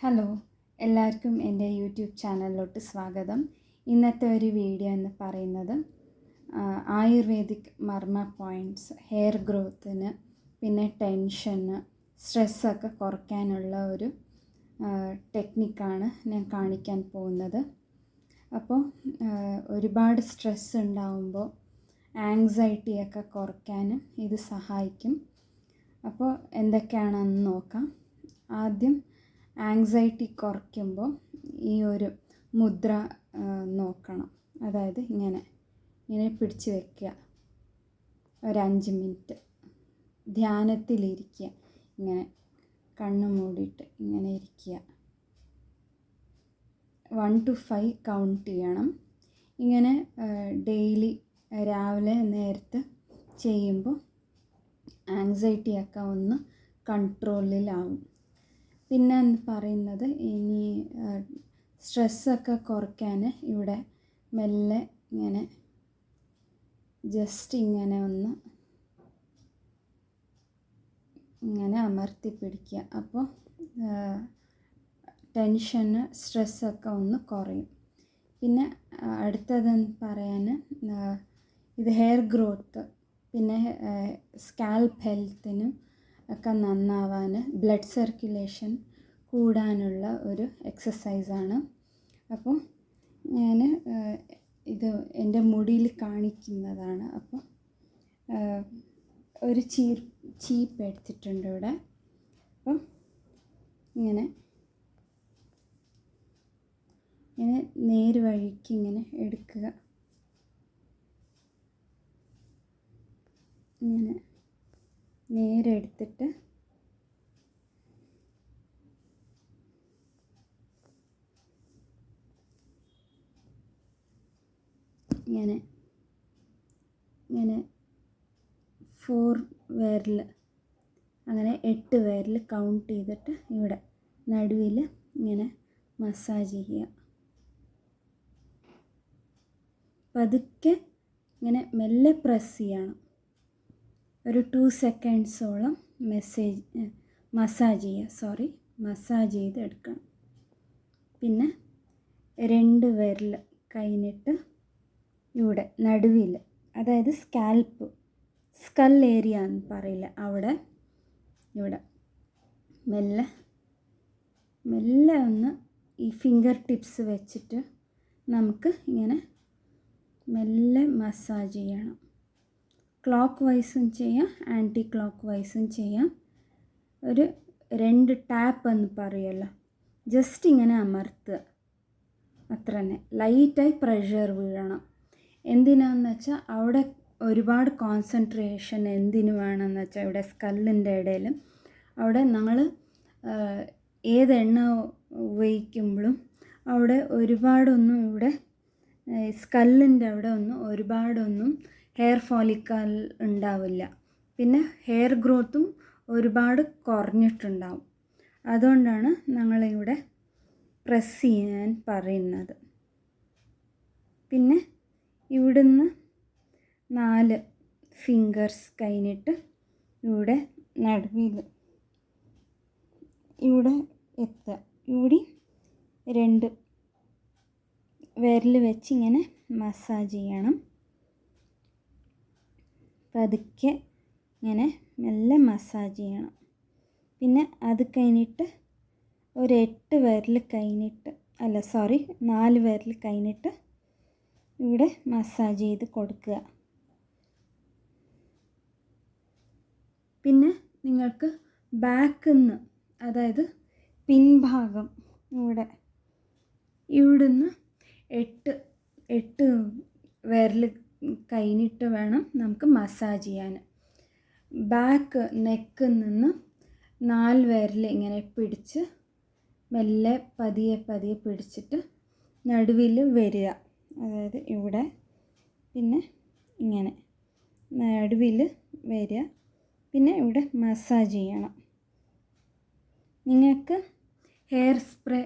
Hello, എല്ലാവർക്കും എൻ്റെ YouTube ചാനലിലോട്ട് സ്വാഗതം. ഇന്നത്തെ ഒരു വീഡിയോ എന്ന് പറയുന്നത് ആയുർവേദിക് മർമ്മ പോയിൻറ്റ്സ്, ഹെയർ ഗ്രോത്തിന്, പിന്നെ ടെൻഷന്, സ്ട്രെസ്സൊക്കെ കുറയ്ക്കാനുള്ള ഒരു ടെക്നിക്കാണ് ഞാൻ കാണിക്കാൻ പോകുന്നത്. അപ്പോൾ ഒരുപാട് സ്ട്രെസ് ഉണ്ടാവുമ്പോൾ ആങ്സൈറ്റിയൊക്കെ കുറയ്ക്കാനും ഇത് സഹായിക്കും. അപ്പോൾ എന്തൊക്കെയാണെന്ന് നോക്കാം. ആദ്യം ആങ്സൈറ്റി കുറയ്ക്കുമ്പോൾ ഈ ഒരു മുദ്ര നോക്കണം. അതായത് ഇങ്ങനെ പിടിച്ച് വയ്ക്കുക, ഒരു 5 മിനിറ്റ് ധ്യാനത്തിലിരിക്കുക. ഇങ്ങനെ കണ്ണ് മൂടിയിട്ട് ഇങ്ങനെ ഇരിക്കുക. 1 to 5 കൗണ്ട് ചെയ്യണം. ഇങ്ങനെ ഡെയിലി രാവിലെ നേരത്തെ ചെയ്യുമ്പോൾ ആങ്സൈറ്റിയൊക്കെ ഒന്ന് കൺട്രോളിലാവും. പിന്നെ എന്ന് പറയുന്നത്, ഇനി സ്ട്രെസ്സൊക്കെ കുറയ്ക്കാൻ ഇവിടെ മെല്ലെ ഇങ്ങനെ ജസ്റ്റ് ഇങ്ങനെ ഒന്ന് ഇങ്ങനെ അമർത്തി പിടിക്കുക. അപ്പോൾ ടെൻഷന്, സ്ട്രെസ്സൊക്കെ ഒന്ന് കുറയും. പിന്നെ അടുത്തതെന്ന് പറയാൻ, ഇത് ഹെയർ ഗ്രോത്ത്, പിന്നെ സ്കാൽപ്പ് ഹെൽത്തിനും ഒക്കെ നന്നാവാൻ, ബ്ലഡ് സർക്കുലേഷൻ കൂടാനുള്ള ഒരു എക്സസൈസാണ്. അപ്പോൾ ഞാൻ ഇത് എൻ്റെ മുടിയിൽ കാണിക്കുന്നതാണ്. അപ്പോൾ ഒരു ചീപ്പ് എടുത്തിട്ടുണ്ട് ഇവിടെ. അപ്പം ഇങ്ങനെ നേര് വഴിക്ക് ഇങ്ങനെ എടുക്കുക. ഇങ്ങനെ നേരെ എടുത്തിട്ട് ഇങ്ങനെ 4 വിരൽ, അങ്ങനെ 8 വിരൽ കൗണ്ട് ചെയ്തിട്ട് ഇവിടെ നടുവിൽ ഇങ്ങനെ മസാജ് ചെയ്യുക. പതുക്കെ ഇങ്ങനെ മെല്ലെ പ്രസ് ചെയ്യണം. ഒരു 2 സെക്കൻഡ്സോളം മസാജ് ചെയ്ത് എടുക്കണം. പിന്നെ 2 വിരൽ കഴിഞ്ഞിട്ട് ഇവിടെ നടുവിൽ, അതായത് സ്കൽ ഏരിയ എന്ന് പറയില്ല, അവിടെ ഇവിടെ മെല്ലെ ഒന്ന് ഈ ഫിംഗർ ടിപ്സ് വെച്ചിട്ട് നമുക്ക് ഇങ്ങനെ മെല്ലെ മസാജ് ചെയ്യണം. ക്ലോക്ക് വൈസും ചെയ്യാം, ആൻറ്റി ക്ലോക്ക് വൈസും ചെയ്യാം. ഒരു 2 ടാപ്പ് എന്ന് പറയുമല്ലോ, ജസ്റ്റ് ഇങ്ങനെ അമർത്തുക, അത്ര തന്നെ. ലൈറ്റായി പ്രഷർ വീഴണം. എന്തിനാണെന്ന് വെച്ചാൽ അവിടെ ഒരുപാട് കോൺസെൻട്രേഷൻ എന്തിനു വേണമെന്ന് വെച്ചാൽ ഇവിടെ സ്കല്ലിൻ്റെ ഇടയിൽ, അവിടെ നമ്മൾ ഏത് എണ്ണ ഉപയോഗിക്കുമ്പോഴും അവിടെ ഒരുപാടൊന്നും, ഇവിടെ സ്കല്ലിൻ്റെ അവിടെ ഒരുപാടൊന്നും ഹെയർ ഫോളിക്കൽ ഉണ്ടാവില്ല. പിന്നെ ഹെയർ ഗ്രോത്തും ഒരുപാട് കുറഞ്ഞിട്ടുണ്ടാവും. അതുകൊണ്ടാണ് ഞങ്ങളിവിടെ പ്രസ് ചെയ്യാൻ പറയുന്നത്. പിന്നെ ഇവിടുന്ന് 4 ഫിംഗേഴ്സ് കഴിഞ്ഞിട്ട് ഇവിടെ നടുവിൽ ഇവിടെ എത്തുക. ഇവിടെ 2 വിരൽ വെച്ച് ഇങ്ങനെ മസാജ് ചെയ്യണം. പതുക്കെ ഇങ്ങനെ മെല്ലെ മസാജ് ചെയ്യണം. പിന്നെ അത് കഴിഞ്ഞിട്ട് ഒരു 8 വിരൽ കഴിഞ്ഞിട്ട്, 4 വിരൽ കഴിഞ്ഞിട്ട് ഇവിടെ മസാജ് ചെയ്ത് കൊടുക്കുക. പിന്നെ നിങ്ങൾക്ക് ബാക്കിൽ നിന്ന്, അതായത് പിൻഭാഗം, ഇവിടുന്ന് 8 വിരൽ കഴിഞ്ഞിട്ട് വേണം നമുക്ക് മസാജ് ചെയ്യാൻ. ബാക്ക് നെക്കിൽ നിന്ന് 4 വിരൽ ഇങ്ങനെ പിടിച്ച് മെല്ലെ പതിയെ പിടിച്ചിട്ട് നടുവിൽ വരിക. അതായത് ഇവിടെ, പിന്നെ ഇങ്ങനെ നടുവിൽ വരിക. പിന്നെ ഇവിടെ മസാജ് ചെയ്യണം. നിങ്ങൾക്ക് ഹെയർ സ്പ്രേ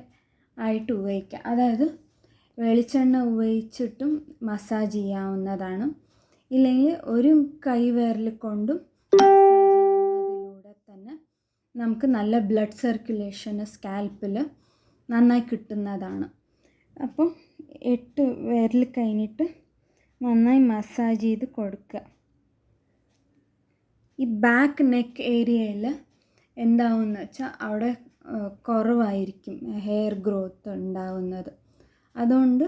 ആയിട്ട് ഉപയോഗിക്കാം, അതായത് വെളിച്ചെണ്ണ ഉപയോഗിച്ചിട്ടും മസാജ് ചെയ്യാവുന്നതാണ്. ഇല്ലെങ്കിൽ ഒരു കൈവിരൽ കൊണ്ടും മസാജ് ചെയ്യുന്നതിലൂടെ തന്നെ നമുക്ക് നല്ല ബ്ലഡ് സർക്കുലേഷന് സ്കാൽപ്പിൽ നന്നായി കിട്ടുന്നതാണ്. അപ്പോൾ 8 വിരൽ കഴിഞ്ഞിട്ട് നന്നായി മസാജ് ചെയ്ത് കൊടുക്കുക. ഈ ബാക്ക് നെക്ക് ഏരിയയിൽ എന്താവുമെന്ന് വെച്ചാൽ അവിടെ കുറവായിരിക്കും ഹെയർ ഗ്രോത്ത് ഉണ്ടാവുന്നത്. അതുകൊണ്ട്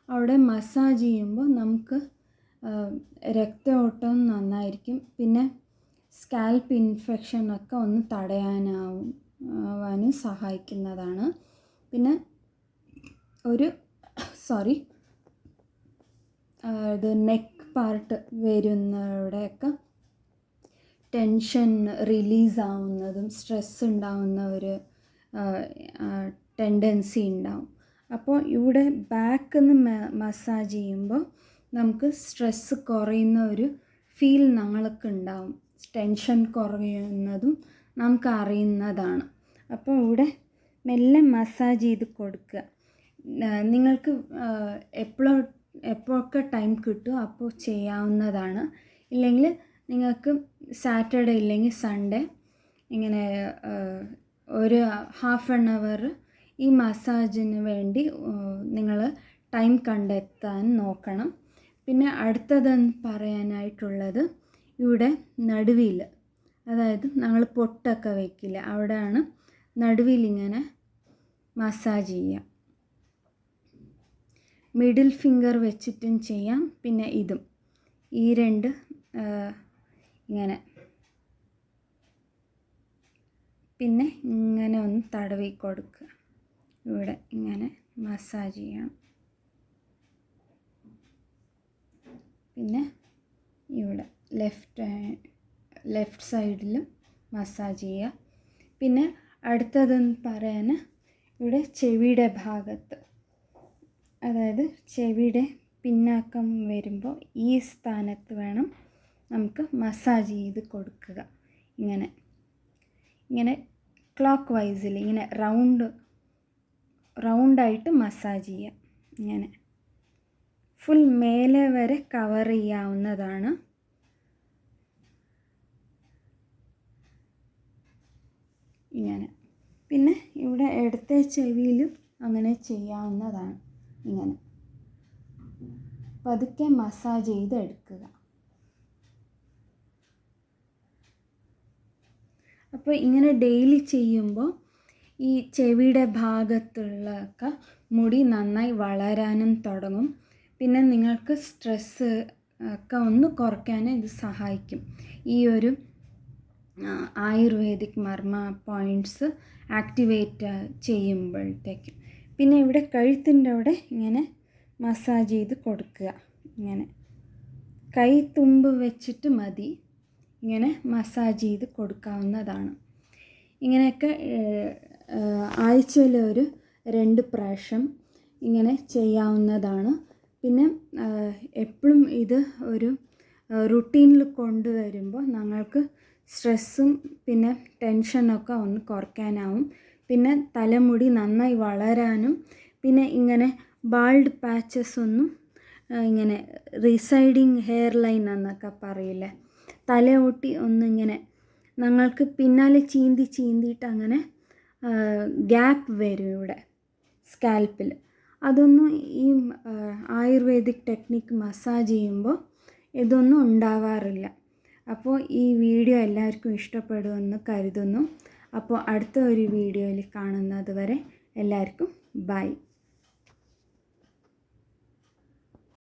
അവിടെ മസാജ് ചെയ്യുമ്പോൾ നമുക്ക് രക്തയോട്ടം നന്നായിരിക്കും. പിന്നെ സ്കാൽപ്പ് ഇൻഫെക്ഷനൊക്കെ ഒന്ന് തടയാനാവാനും സഹായിക്കുന്നതാണ്. പിന്നെ ഇത് നെക്ക് പാർട്ട് വരുന്നവിടെയൊക്കെ ടെൻഷൻ റിലീസ് ആവുന്നതും സ്ട്രെസ് ഉണ്ടാവുന്ന ഒരു ടെൻഡൻസി ഉണ്ടാവും. അപ്പോൾ ഇവിടെ ബാക്കിൽ നിന്ന് മസാജ് ചെയ്യുമ്പോൾ നമുക്ക് സ്ട്രെസ് കുറയുന്ന ഒരു ഫീൽ ഞങ്ങൾക്ക് ഉണ്ടാവും. ടെൻഷൻ കുറയുന്നതും നമുക്ക് അറിയുന്നതാണ്. അപ്പോൾ ഇവിടെ മസാജ് ചെയ്ത് കൊടുക്കുക. നിങ്ങൾക്ക് എപ്പോഴൊക്കെ ടൈം കിട്ടുമോ അപ്പോൾ ചെയ്യാവുന്നതാണ്. ഇല്ലെങ്കിൽ നിങ്ങൾക്ക് സാറ്റർഡേ ഇല്ലെങ്കിൽ സൺഡേ ഇങ്ങനെ ഒരു ½ an hour ഈ മസാജിന് വേണ്ടി നിങ്ങൾ ടൈം കണ്ടെത്താൻ നോക്കണം. പിന്നെ അടുത്തതെന്ന് പറയാനായിട്ടുള്ളത് ഇവിടെ നടുവിൽ, അതായത് ഞങ്ങൾ പൊട്ടൊക്കെ വയ്ക്കില്ല, അവിടെയാണ് നടുവിലിങ്ങനെ മസാജ് ചെയ്യുക. മിഡിൽ ഫിംഗർ വെച്ചിട്ടും ചെയ്യാം. പിന്നെ ഇതും ഈ 2 ഇങ്ങനെ പിന്നെ ഇങ്ങനെ ഒന്ന് തടവി കൊടുക്കുക. ഇവിടെ ഇങ്ങനെ മസാജ് ചെയ്യണം. പിന്നെ ഇവിടെ ലെഫ്റ്റ് സൈഡിലും മസാജ് ചെയ്യുക. പിന്നെ അടുത്തതെന്ന് പറയാൻ ഇവിടെ ചെവിയുടെ ഭാഗത്ത്, അതായത് ചെവിയുടെ പിന്നാക്കം വരുമ്പോൾ ഈ സ്ഥാനത്ത് വേണം നമുക്ക് മസാജ് ചെയ്ത് കൊടുക്കുക. ഇങ്ങനെ ക്ലോക്ക് വൈസിൽ ഇങ്ങനെ റൗണ്ടായിട്ട് മസാജ് ചെയ്യുക. ഇങ്ങനെ ഫുൾ മേലെ വരെ കവർ ചെയ്യാവുന്നതാണ്. ഇങ്ങനെ പിന്നെ ഇവിടെ ഇടത്തെ ചെവിയിലും അങ്ങനെ ചെയ്യാവുന്നതാണ്. ഇങ്ങനെ പതുക്കെ മസാജ് ചെയ്ത് എടുക്കുക. അപ്പോൾ ഇങ്ങനെ ഡെയിലി ചെയ്യുമ്പോൾ ഈ ചെവിയുടെ ഭാഗത്തുള്ളൊക്കെ മുടി നന്നായി വളരാനും തുടങ്ങും. പിന്നെ നിങ്ങൾക്ക് സ്ട്രെസ്സ് ഒക്കെ ഒന്ന് കുറയ്ക്കാൻ ഇത് സഹായിക്കും. ഈ ഒരു ആയുർവേദിക് മർമ്മ പോയിൻറ്റ്സ് ആക്ടിവേറ്റ് ചെയ്യുമ്പോഴത്തേക്കും. പിന്നെ ഇവിടെ കഴുത്തിൻ്റെ അവിടെ ഇങ്ങനെ മസാജ് ചെയ്ത് കൊടുക്കുക. ഇങ്ങനെ കൈ തുമ്പ് വെച്ചിട്ട് മതി ഇങ്ങനെ മസാജ് ചെയ്ത് കൊടുക്കാവുന്നതാണ്. ഇങ്ങനെയൊക്കെ ആഴ്ചയിൽ ഒരു 2 പ്രാവശ്യം ഇങ്ങനെ ചെയ്യാവുന്നതാണ്. പിന്നെ എപ്പോഴും ഇത് ഒരു റുട്ടീനിൽ കൊണ്ടുവരുമ്പോൾ ഞങ്ങൾക്ക് സ്ട്രെസ്സും പിന്നെ ടെൻഷനൊക്കെ ഒന്ന് കുറയ്ക്കാനാവും. പിന്നെ തലമുടി നന്നായി വളരാനും പിന്നെ ഇങ്ങനെ ബാൾഡ് പാച്ചസ് ഒന്നും ഇങ്ങനെ റിസൈഡിങ് ഹെയർ ലൈൻ എന്നൊക്കെ പറയില്ലേ, തലയോട്ടി ഒന്നിങ്ങനെ ഞങ്ങൾക്ക് പിന്നാലെ ചീന്തിയിട്ട് അങ്ങനെ ഗ്യാപ്പ് വരും ഇവിടെ സ്കാൽപ്പിൽ. അതൊന്നും ഈ ആയുർവേദിക് ടെക്നിക്ക് മസാജ് ചെയ്യുമ്പോൾ ഇതൊന്നും ഉണ്ടാവാറില്ല. അപ്പോൾ ഈ വീഡിയോ എല്ലാവർക്കും ഇഷ്ടപ്പെടുമെന്ന് കരുതുന്നു. അപ്പോൾ അടുത്ത ഒരു വീഡിയോയിൽ കാണുന്നത് വരെ എല്ലാവർക്കും ബൈ.